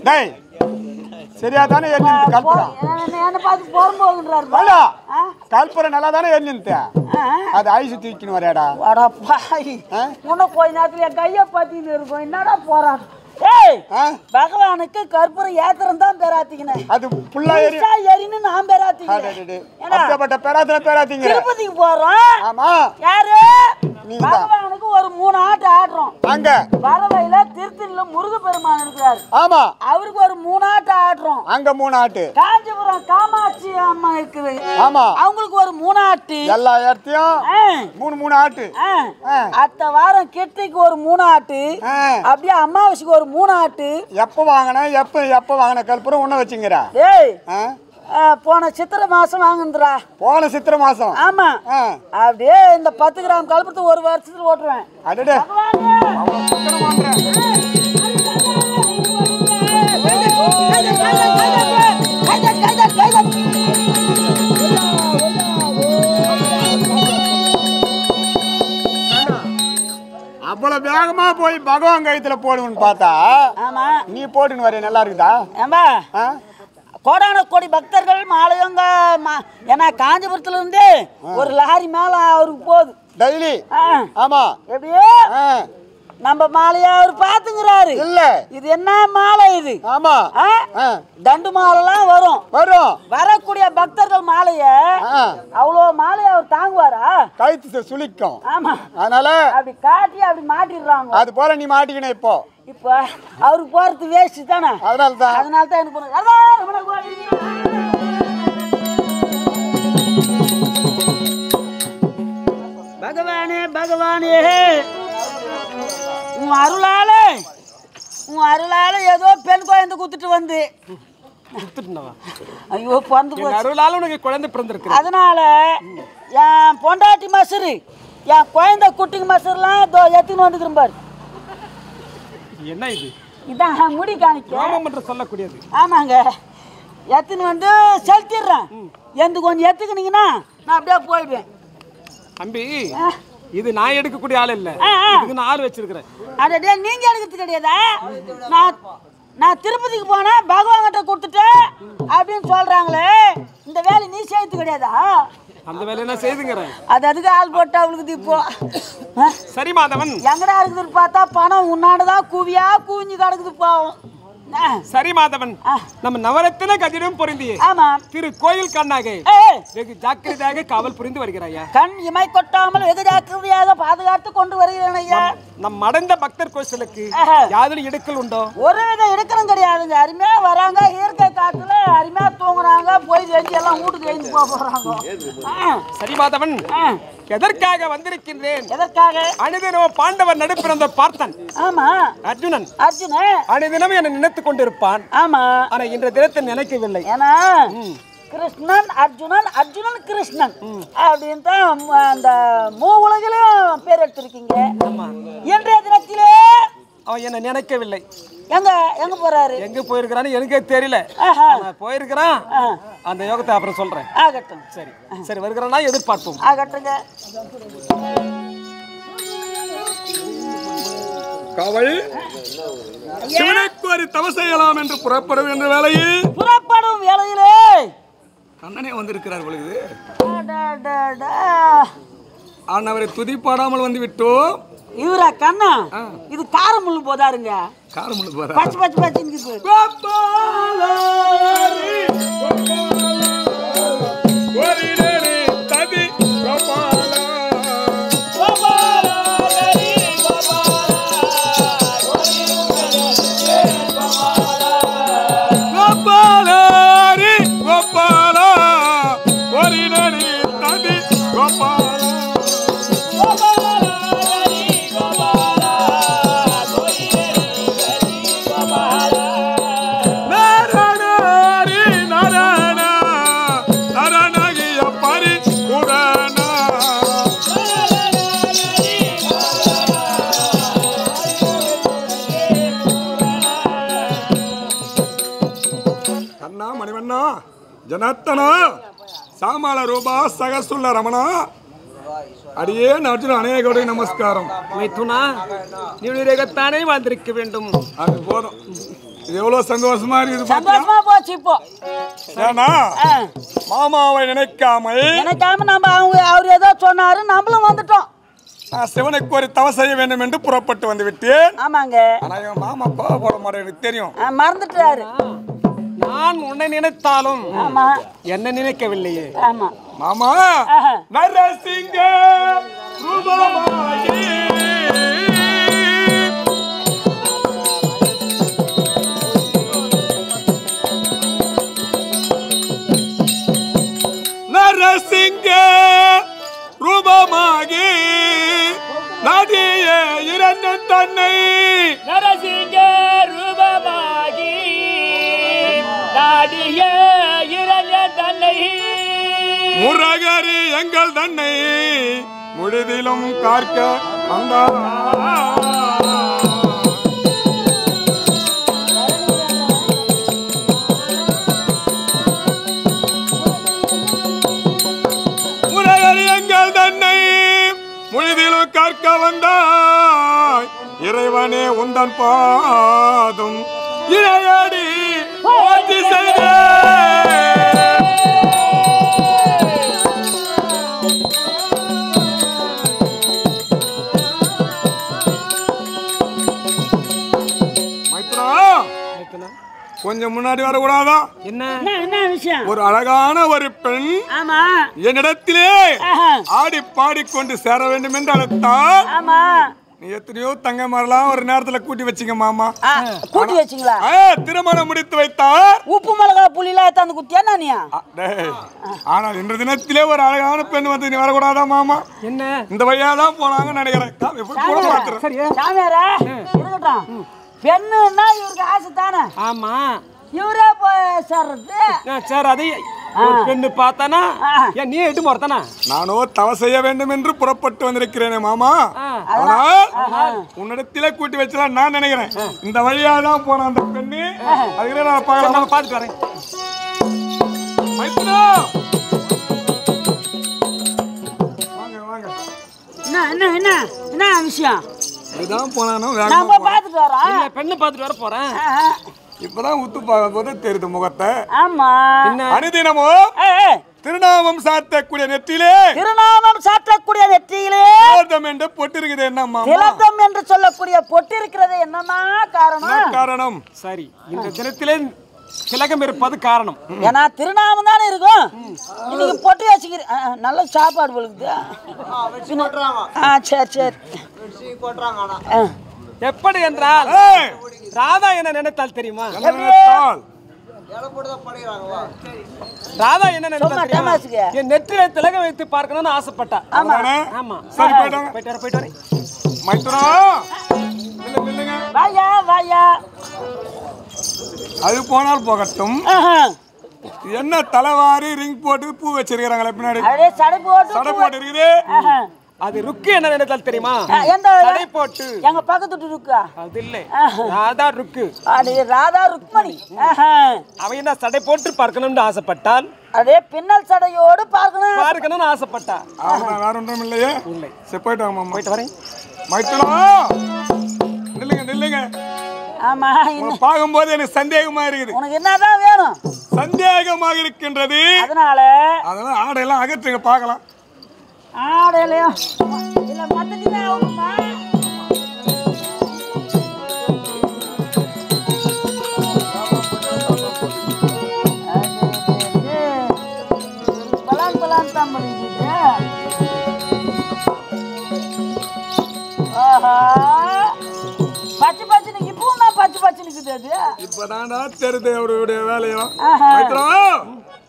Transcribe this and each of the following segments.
டேய் சரியா தானே எரிஞ்சு கல்புரம் என்ன பார்த்து போகுன்றாரு கல்புரம் நல்லா தானே எரிஞ்சு அது ஐசு தூக்கின்னு வரையாடா வாடா பாய் இன்னும் கொஞ்ச நேரத்துல என் கையை பத்தின்னு இருக்கும் என்னடா போறான் ஏய் பகவானுக்கு கற்பூரம் ஏத்திரம் தான் பேராத்திக்கினேன் அது புல்லா எரின்னு நான் பேராத்திக்கிறேன் அப்படிப்பட்ட பேராத்திங்க திருப்பதிக்கு போறோம் ஆமா யாரு பகவானுக்கு ஒரு 3 ஆட்டு ஆடுறோம் அங்க வரவையில திருத்தணில முருகப்பெருமான் இருக்கிறாரு ஆமா அவருக்கு ஒரு 3 ஆட்டு ஆடுறோம் அங்க 3 ஆட்டு காஞ்சிபுரம் காமாட்சி அம்மா இருக்குது ஆமா அவங்களுக்கு ஒரு 3 ஆட்டு எல்லா இடத்தையும் 3 ஆட்டு அடுத்த வாரம் கிருத்திக்கு ஒரு 3 ஆட்டு அப்படியே அமாவாசைக்கு ஒரு 3 ஆட்டு எப்ப வாங்கின கல்புரம் உன்ன வச்சுங்கிறா ஏய் போன சித்திரை மாசம் வாங்குறா போன சித்திரை மாசம் ஆமா அப்படியே இந்த 10 கிராம் கல்புரத்தை ஒரு வருஷத்துல ஓட்டுறேன் அடடே அவ்வளவு வேகமா போய் பகவான் கைத்துல போடுன்னு பார்த்தா ஆமா நீ போட்டுன்னு வர நல்லா இருக்குதா ஏம்பா கோடான கோடி பக்தர்கள் மாலையங்க ஏன்னா காஞ்சிபுரத்துல இருந்து ஒரு லாரி மேல அவருக்கு போகுது டெய்லி ஆமா எப்படியே நம்ம மாலையா அவர் பாத்துங்கிறாரு இல்ல இது என்ன மாலை இது ஆமா தண்டு மாலைலாம் வரும் வரக்கூடிய பக்தர்கள் மாலைய அவ்வளோ மாலைய அவர் தாங்குவாரா கழுத்து சுளிக்கும் ஆமா அதனால அப்படி காட்டி அப்படி மாட்டிடுறாங்க அது போல நீ மாட்டிக்கணும் இப்போ அவருக்கு போறது வேஸ்ட் தானே அதனால தான் எனக்கு பகவானே பகவானே உன் அருளால ஏதோ பெண் குழந்தை குத்துட்டு வந்து ஐயோ பிறந்து அருளால உனக்கு குழந்தை பிறந்திருக்கு அதனால என் பொண்டாட்டி மசரு என் குழந்தை குட்டிங்க மசருலாம் எத்தின்னு வந்துக்கிறேன் பாரு என்ன இது இதான் முடி காணிக்க சொல்லக்கூடியது ஆமாங்க எத்தின்னு வந்து செலுத்திடுறேன் எந்த கொஞ்சம் எத்துக்கினீங்கன்னா நான் அப்படியே போயிடுவேன் தம்பி இது நான் எடுக்கக்கூடிய ஆள் இல்ல இதுக்கு நான் ஆள் வச்சிருக்கிறேன் அடடே நீங்க எடுக்கிறது கிடையாதா நான் திருப்பதிக்கு போனா பகவான் கிட்ட கொடுத்துட்டேன் அப்படின்னு சொல்றாங்களே இந்த வேலை நீ செய்யறது கிடையாதா அந்த வேலையை நான் செய்துங்கிறேன் அது அதுக்கு ஆள் போட்டு அவளுக்கு இப்போ சரி மாதவன் எங்கடா இருக்குதுன்னு பார்த்தா பணம் உன்னாடுதான் கூவியா கூவிஞ்சு கிடக்குது பாவம் சரி மாதவன் நம்ம நவரத்தின கதிரும் பொருந்தியே ஆமா திரு கோயில் கண்ணாக வெகு ஜாக்கிரதையாக காவல் புரிந்து வருகிறாயா கண் இமை கொட்டாமல் வெகு ஜாக்கிரதையாக பாதுகாத்து கொண்டு வருகிறேன் ஐயா நம் அடைந்த பக்தர் கோயிலுக்கு யாரும் இடுக்கல் உண்டோ ஒரு வித இடுக்கலும் கிடையாதுங்க அருமையா வராங்க இயற்கை காட்டுல அருமையா தூங்குறாங்க போய் செஞ்சு எல்லாம் வீட்டுக்கு எழுந்து போறாங்க சரி மாதவன் எதற்காக வந்திருக்கின்றேன் எதற்காக அனுதினம் பாண்டவர் நடுப்பிறந்த பார்த்தன் ஆமா அர்ஜுனன் அனுதினம் என்னை நினைத்துக் கொண்டிருப்பான் ஆமா ஆனா இன்ற தினத்தை நினைக்கவில்லை ஏன்னா கிருஷ்ணன் அர்ஜுனன் அர்ஜுனன் கிருஷ்ணன் அப்படின்னு தான் அந்த உலகிலும் பேர் எடுத்திருக்கீங்க இன்றைய தினத்திலே அவன் என்ன நினைக்கவில்லை எங்க போறாரு எங்க போயிருக்கிறான்னு எனக்கே தெரியல போயிருக்கிறான் அந்த யோகத்தை அப்புறம் சொல்றேன் ஆகட்டும் சரி சரி வருகிறானா எதிர்பார்ப்போம் ஆகட்டுங்க காவல் சிவனுக்கு ஒரு தவம் செய்யலாம் என்று புறப்படும் வேளையிலே கண்ணனே வந்திருக்கிறார் பொழுது அவரை துதிப்பாடாமல் வந்து விட்டோம் இவரா கண்ணா இது காரமுள்ளு போதாருங்க காரமுள்ளு போதா பச்சை பச்சை பச்சை జనత్తన సామాల రూప సగసుల్ల రమణ அடியேன் அர்ஜுன அநேகருடைய நமஸ்காரம். மைத்துனா நீவிரகத்தானே வந்திருக்க வேண்டும். அது போதும். இது எவ்வளவு சந்தோஷமா இருக்குது பாத்தியா? சந்தோஷமா போச்சு இப்போ. ஏன்னா மாமாவை நினைக்காம நம்ம அவர் ஏதோ சொன்னாரு நம்மளும் வந்துட்டோம். நான் சிவனுக்கு ஒரு தவ செய்ய வேண்டும் என்று புறப்பட்டு வந்து விட்டேன். ஆமாங்க. ஆனா என் மாமா கோவப்பட மாட்டேன், எனக்கு தெரியும். மறந்துட்டாரு. நான் உன்னை நினைத்தாலும் ஆமா என்ன நினைக்கவில்லையே. ஆமா மாமா நரசிங்க ரூபமாகி நரசிங்க ரூபமாகி நதிய இரண்டு தன்னை நரசிங்க ரூபமாகி நாடிய இரண்டு தன்னை முரகரி எங்கள் தன்னை முழுதிலும் காக்க வந்தார். முரகரி எங்கள் தன்னை முழுதிலும் காக்க வந்தாய். இறைவனே உந்தன் பாதம் இறையடி போற்றி செய்த கொஞ்சம் முன்னாடி வரக்கூடாதா? என்ன விஷயம்? ஒரு அழகான ஒரு பெண் ஆமா என்னிடத்திலே ஆடி பாடிக்கொண்டு சேர வேண்டும் என்று அழைத்தால் ஆமா நீ எத்தனையோ தங்க மாதிரிலாம் ஒரு நேரத்துல கூட்டி வச்சிங்க மாமா. கூட்டி வச்சிங்களா? திருமணம் முடித்து வைத்தார். உப்பு மிளகா புளிலாம் எடுத்தாந்து குத்தியா நானியா? ஆனால் இன்று தினத்திலே ஒரு அழகான பெண் வந்து நீ வரக்கூடாதா மாமா? என்ன இந்த வழியாதான் போனாங்க நினைக்கிறேன். சாமியாரா இருக்கட்டும். பெண்ணுன்னா இவருக்கு ஆசை தானே. ஆமா இவரே போய் சேர்றது. சரி அது பெண்ணு பார்த்தானா ஏன் நீ எட்டு போறதானா? நானோ தவ செய்ய வேண்டும் என்று புறப்பட்டு வந்திருக்கிறேனே மாமா. ஆனால் உன்னிடத்திலே கூட்டி வச்சலாம் நான் நினைக்கிறேன். இந்த வழியாதான் போன அந்த பெண்ணு. அதுக்கு நான் பார்த்துட்டு வரேன். என்ன விஷயம்? இதுதான் போனானோ நம்ம பார்த்துட்டு வரோம். பெண்ணு பார்த்துட்டு வர போறேன். இப்பதான் உத்து பார்க்கும் போது தெரியுது முகத்தை. ஆமா அனுதினமோ திருநாமம் சாத்தக்கூடிய நெற்றியிலே திலகம் என்று பொட்டு இருக்குது. என்னம்மா திலகம் என்று சொல்லக்கூடிய பொட்டு இருக்கிறது என்னமா காரணம்? சரி இந்த தினத்திலே திலகம் இருப்பது காரணம். ஏன்னா திருநாமம் தானே இருக்கும். இன்னைக்கு பொட்டு வச்சுக்கிறேன். நல்ல சாப்பாடு பொழுது. சரி எப்படி என்றால் ராதா என்ன நினைத்தால் தெரியுமா? ராதா என்ன நினைத்தால் என் நெற்றியை திலகம் வைத்து பார்க்கணும்னு ஆசைப்பட்டா. ஆமா சரி போயிட்டு வரேன். மைத்துனா வாயா அது போனால் போகட்டும். என்ன தலைவாரி ரிங் போட்டு பூ வச்சிருக்காங்களே பின்னாடி சடை போட்டு இருக்குது. அது ருக்கு என்ன நினைத்தால் தெரியுமா? சடை போட்டு எங்க பக்கத்து ருக்கா? அது இல்ல ராதா ருக்கு. ராதா ருக்மணி. அவ என்ன சடை போட்டு பார்க்கணும்னு ஆசைப்பட்டால் அதே பின்னல் சடையோடு பார்க்கணும்னு ஆசைப்பட்டா. வேற ஒன்றும் இல்லையே. இல்லை சரி போயிட்டு வாங்க மாமா. போயிட்டு வரேன். மைத்துனா நில்லுங்க. ஆமா பார்க்கும்போது எனக்கு சந்தேகமா இருக்குது. உனக்கு என்னதான் வேணும்? சந்தேகமாக இருக்கின்றது. அதனால ஆடையெல்லாம் அகற்றுங்க பார்க்கலாம். ஆடையிலையும் இல்ல மத்ததுமே ஆகுமா? பலான் தான் பண்ணிக்கிட்டு. பச்சை இப்பவும் நான் பச்சை நிக்குது. அது இப்பதான்டா தெரியுது அவருடைய வேலையும்.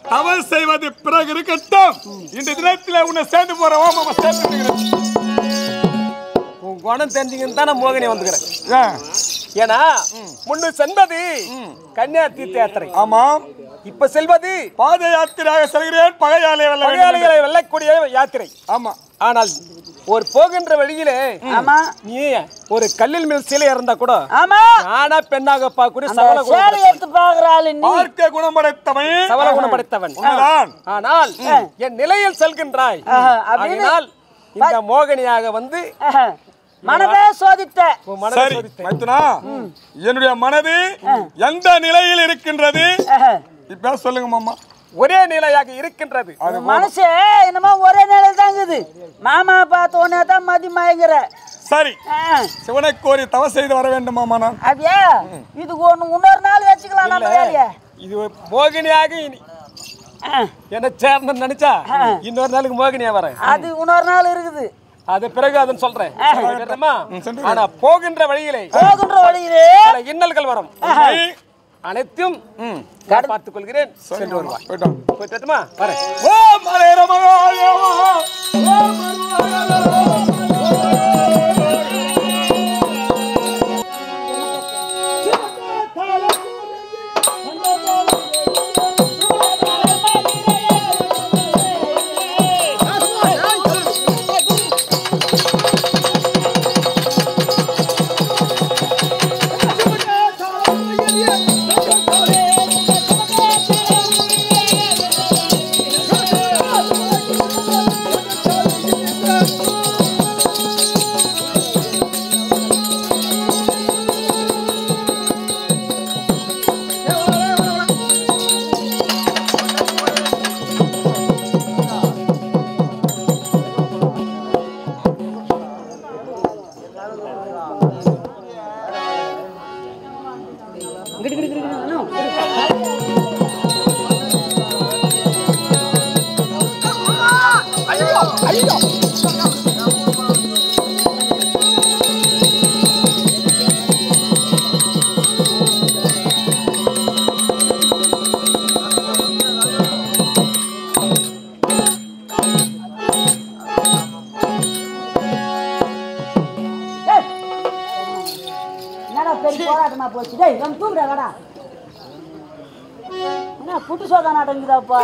தவறு செய்வது பிறகு இருக்கட்டும். இந்த தினத்தில் உன்னை சேர்ந்து போறோம். உன் குணம் தெரிஞ்சுங்கன்னு தான் நான் மோகினி வந்துக்கிறேன். ஏன்னா முன்னு செல்வது கன்னியா தீர்த்த யாத்திரை. ஆமாம். இப்ப செல்வது பாத யாத்திரையாக செல்கிறேன். பகையாளிகளை வெல்லக்கூடிய யாத்திரை. ஆமா. ஆனால் ஒரு போகின்ற வழியிலே நீ ஒரு கல்லில் மேல் சிலை இருந்தா கூட ஆனா பெண்ணாக பார்க்கக்கூடிய பார்க்க குணமடைத்தவன் சவல குணமடைத்தவன். ஆனால் என் நிலையில் செல்கின்றாய். அதனால் இந்த மோகினியாக வந்து மனதை சோதித்த. சரி மைத்துனா, என்னுடைய மனது எந்த நிலையில் இருக்கின்றது இப்ப சொல்லுங்க மாமா. ஒரே நிலையாக இருக்கின்றது. மனசு என்னமோ ஒரே நிலையில் தான் இருக்குது. மாமா பார்த்த உடனே தான் மதி மயங்குற. சரி, சிவனை கோரி தவ செய்து வர வேண்டும் மாமா. நான் அப்படியே இதுக்கு இன்னொரு நாள் வச்சுக்கலாம் நம்ம வேலையை. இது மோகினியாக என்ன சேர்ந்து நினைச்சா இன்னொரு நாளுக்கு மோகினியா வரேன். அது இன்னொரு நாள் இருக்குது. அது பிறகு அதன் சொல்றேன். ஆனா போகின்ற வழியிலே இன்னல்கள் வரும். அனைத்தும் பார்த்துக் கொள்கிறேன். சென்று வருவாய். போயிட்டுமா வரேன். போராட்டமா போச்சு. டேய் நம்ம கூப்பிட வாடா. என்ன புட்டு சோதா நாட்டங்குதாப்பா.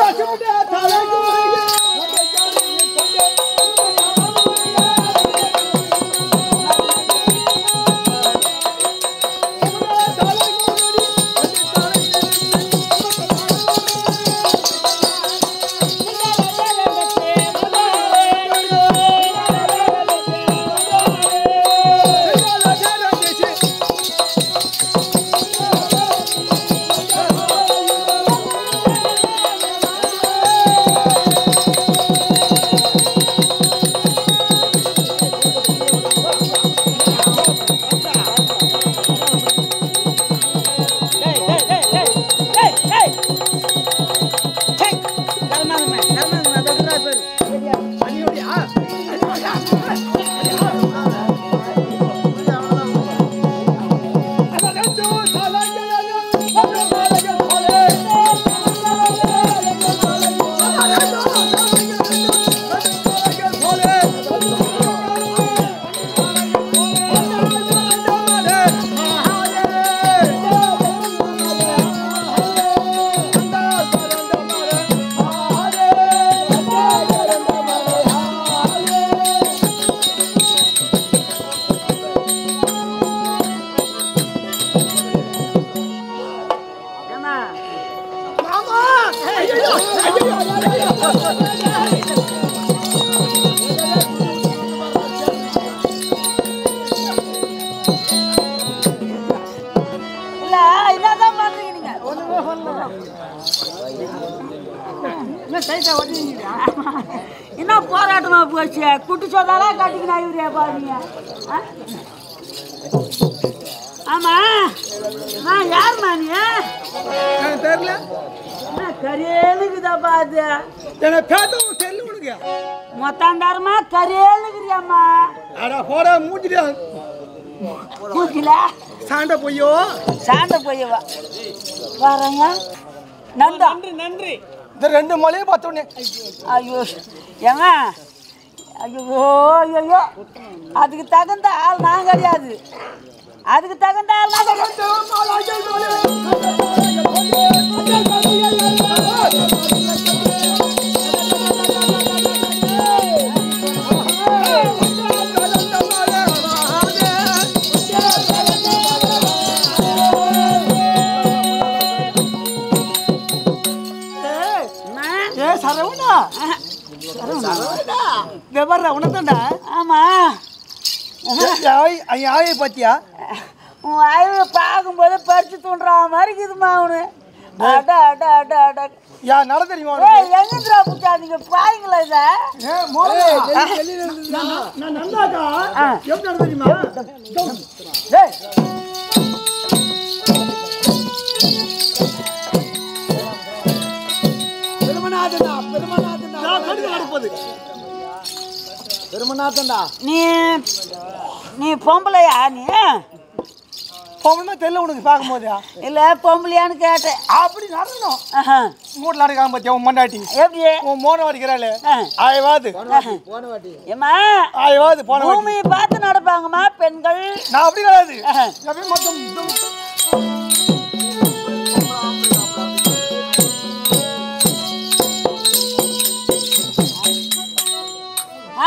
என்ன போராட்டமா போச்சு. குட்டு சொல்லாலாம் கட்டிக்கணும் இவரே பாருங்க. ஆமா நான் யாருமா நீ தெரியல. கரியேனுக்குதா பாத்து தெரியல உனக்கு மொத்தாண்டாரமா கரியேனுக்குறியாம்மா. போடா மூஞ்சிடா மூஞ்சில சாண்ட பொய்யோ வா வரங்க. நன்றி நன்றி. இந்த ரெண்டு மலையை பார்த்தோன்னே ஐயோ ஏங்க ஐயோ ஐயோ அதுக்கு தகுந்த ஆள் நான் கிடையாது. அதுக்கு தகுந்த ஆள் நான் சரவணா வர்ற உனதான்டா. ஆமா ஆயை பாத்தியா? உன் அழகு பார்க்கும்போது பறிச்சு தூண்டுற மாதிரி இருக்குதுமா அவனு. அட அட அட அட யா நட தெரியுமா? எங்கந்திரா புச்சா நீங்க பாருங்களா இத? நான் நல்லாக்கா எப்படி நட தெரியுமா? டேய் பெருமநாதன்டா பெருமநாதன்டா நான் கடிச்சு அடிப்பது பெருமநாதன்டா. நீ பொம்பளையா? நீ பொம்பளை தெரியல உனக்கு பார்க்கும்போது. இல்ல பொம்பளையான்னு கேட்டேன். அப்படி நடக்கணும். மூட்டில் அடிக்காம பார்த்தியா உன் மண்டாட்டி எப்படி உன் மோன அடிக்கிறாளே ஆயவாது ஏமா ஆயவாது போன பூமியை பார்த்து நடப்பாங்கம்மா பெண்கள். நான் அப்படி கிடையாது. அப்படியே மொத்தம்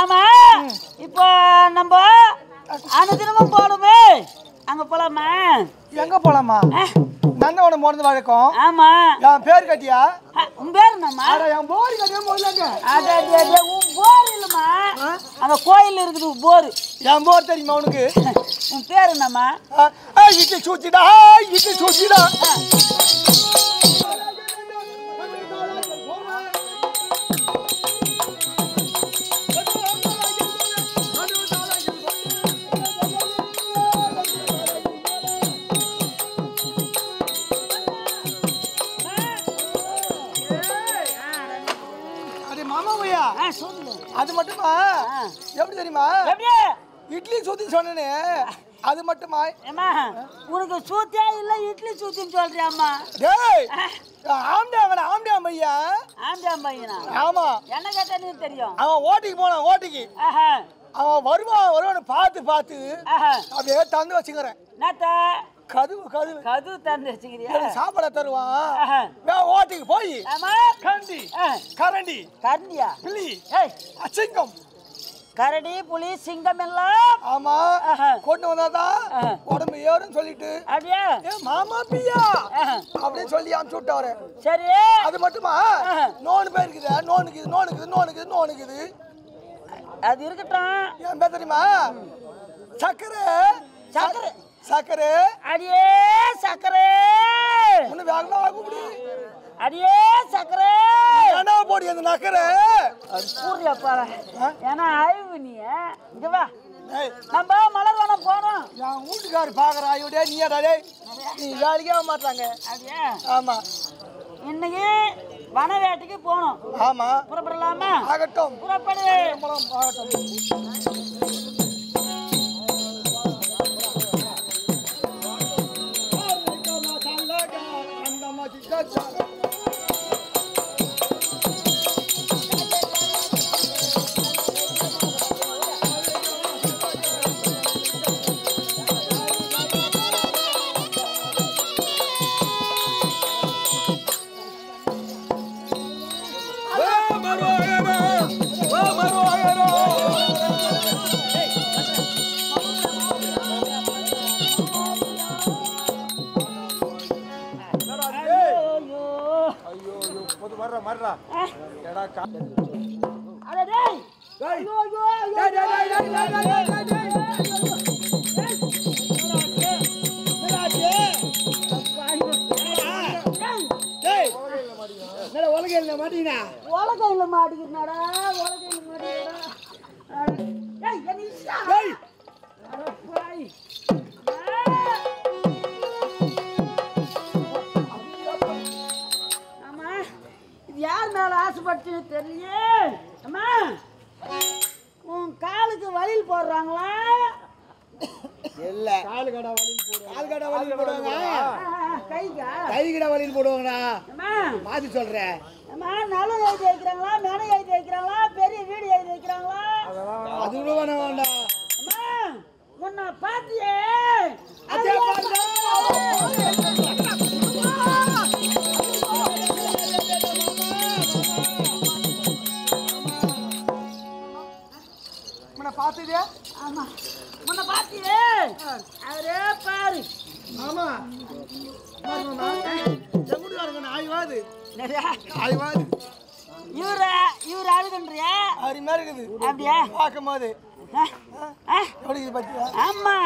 ஆமா இப்போ நம்ம அனுதினமும் போடுமே அங்க போலாமா? எங்க போலாமா? நந்தவன மோர்ந்து வழக்கம். ஆமா என் பேர் கட்டியா? உன் பேர் என்னம்மா? என் போர் கட்டியா போடலாங்க. உன் போர் இல்லம்மா அங்க கோயில் இருக்குது போர். என் போர் தெரியுமா உனக்கு? உன் பேர் என்னம்மா? இட்லி சூச்சிடா இட்லி சூச்சிடா. அது மட்டுமா? எப்படி தெரியுமா? இட்லி சூத்தி சொன்னே அது மட்டுமா? உனக்கு சூத்தியா இல்ல இட்லி சூத்தின்னு சொல்றியாம்மா? டேய் ஆம்டாங்கடா ஆம்டாம் ஐயா. ஆம்டாம் பையனா? ஆமா. என்ன கேட்டா நீ தெரியும். அவன் ஓட்டிக்கு போனான் ஓட்டிக்கு. அவன் வருவான்னு பார்த்து அப்படியே தந்து வச்சுக்கிறேன். கதவு தந்து வச்சுக்கிறியா? சாப்பாட தருவான். ஓட்டிக்கு போய் கண்டி கரண்டி கரண்டியா புலி சிங்கம் கரடி புலி சிங்கம் எல்லாம் ஆமா கொண்டு வந்தாதான் உடம்பு ஏறும் சொல்லிட்டு அப்படியே மாமா பியா அப்படின்னு சொல்லி அனுப்பிச்சு விட்டவரு. சரி அது மட்டுமா? நோனு பேர் இருக்குது நோனுக்குது அது இருக்கட்டும். என் பேர் தெரியுமா? சக்கரை சக்கரை சக்கரை அடியே சக்கரை ஒண்ணு வேகமா கூப்பிடு. அடியே சக்கரை என்ன போடி அந்த நக்கரை பூரியாப்பா ஏன்னா ஆய்வு நீ இங்க வா நம்ம மலர்வனம் போனோம். என் வீட்டுக்காரு பாக்குற ஆயுடே நீ நீ வேலைக்கே மாட்டாங்க. அப்படியே ஆமா இன்னைக்கு வன வேட்டைக்கு போனோம். ஆமா புறப்படலாமா? ஆகட்டும் புறப்படு. ஆகட்டும். உலகையில மாட்டிக்கிறா ஆமா இது யார் மேல ஆசைப்பட்டு தெரியலையே. அம்மா உன் காலுக்கு வலியில் போடுறாங்களா? இல்ல கால்கடா வலியில் போடுவாங்க. கைகடா வலியில் போடுவாங்கடா. அம்மா மாத்தி சொல்றேன். அம்மா நலம் எழுதி வைக்கிறாங்களா? மெனை எழுதி வைக்கிறாங்களா? பெரிய வீடு எழுதி வைக்கிறாங்களா? அது கூட வேண்டாம். அம்மா உன்னை பாத்தியே பாத்துதே. ஆமா உன்னை பாத்தியே அவரே பாரு. ஆமா ஆய்வாது ஆய்வாது இவரு அழுகுன்றியா? அருமையா இருக்குது. அப்படியா? பார்க்கும் போது எப்படி இது பத்தியா? ஆமா.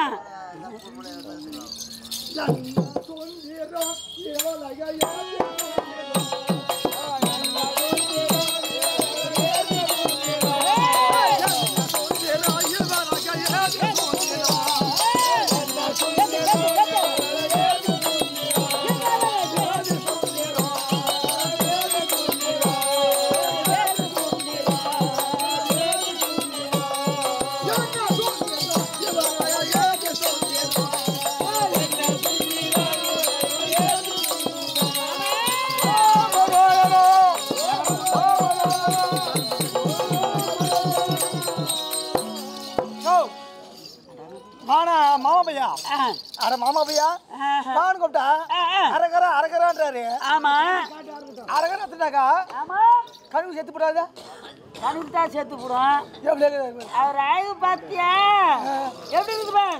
அட மாமா பையா நான் கூப்பிட்டா அரகரா அரகரான்றாரு. ஆமா அரகரா எடுத்துட்டாக்கா ஆமா கழுவு செத்து போடாதா? கழுவு தான் செத்து போடும். எப்படி அவர் அழகு பாத்தியா எப்படி இருக்கு பாரு.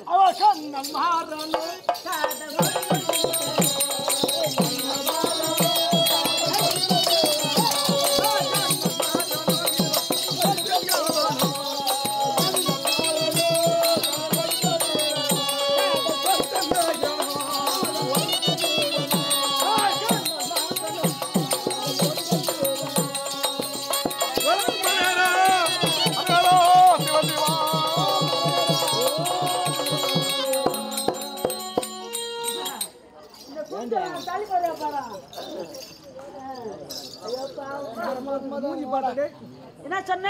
என்ன சொன்ன?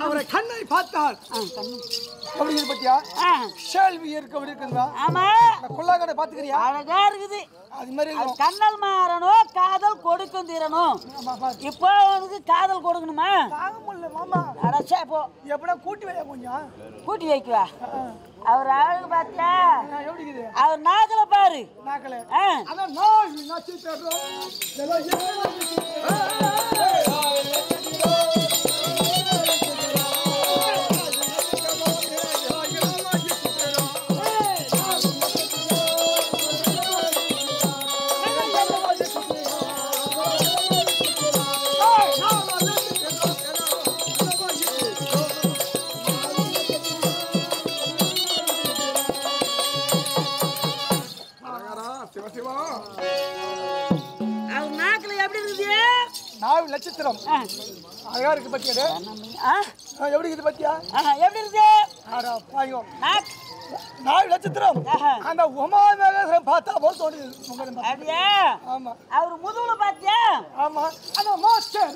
அவரை கண்ணை பார்த்தால் எப்படி இது பத்தியா? கேள்வி இருக்குதா? ஆமா குள்ளாக்கடை பாத்துக்கிறியா? அழகா இருக்குது. அது மாதிரி கண்ணல் மாறணும் காதல் கொடுக்கும் தீரணும். இப்போ உனக்கு காதல் கொடுக்கணுமா? தாங்க முடியல மாமா. அடச்சே போ. எப்படா கூட்டி வையா கொஞ்சம் கூட்டி வைக்குவா? அவர் அழகு பாத்தியா? எப்படி இருக்குது? அவர் நாக்கல பாரு. நாக்கல அதான் நான் நச்சு தர்றோம். நட்சத்திரம் அழகா இருக்கு பத்தியா? எப்படி இருக்குது பத்தியா? எப்படி இருக்கு? நாய் நட்சத்திரம் அந்த உமாநகரம் பார்த்தா போல் தோணுது. அப்படியா? ஆமா. அவர் முதுகுல பாத்தியா? ஆமா. அந்த மாஸ்டர்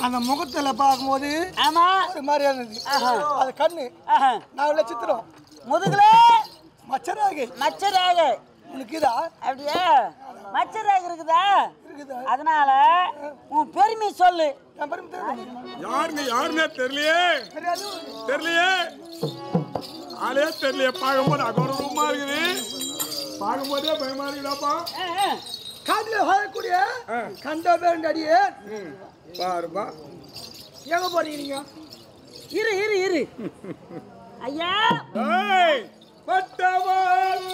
அந்த முகத்துல பார்க்கும்போது ஆமா ஒரு மாதிரி இருந்தது. அது கண்ணு நான் நட்சத்திரம் முதுகுல மச்சராக மச்சராக இருக்குதா? அப்படியா? மச்சராக இருக்குதா? இருக்குதா? அதனால உன் பெருமை சொல்லு. யாருன்னே தெரியலையே தெரியலையே ஆளே தெரியலையே. பார்க்கும்போது அகௌரவமா இருக்குது. பார்க்கும்போதே பயமா இருக்குதாப்பா. காட்டில் வாழக்கூடிய கண்ட வேண்டிய பாருப்பா. எங்க போறீங்க நீங்க? இரு இரு இரு ஐயா பட்டவள்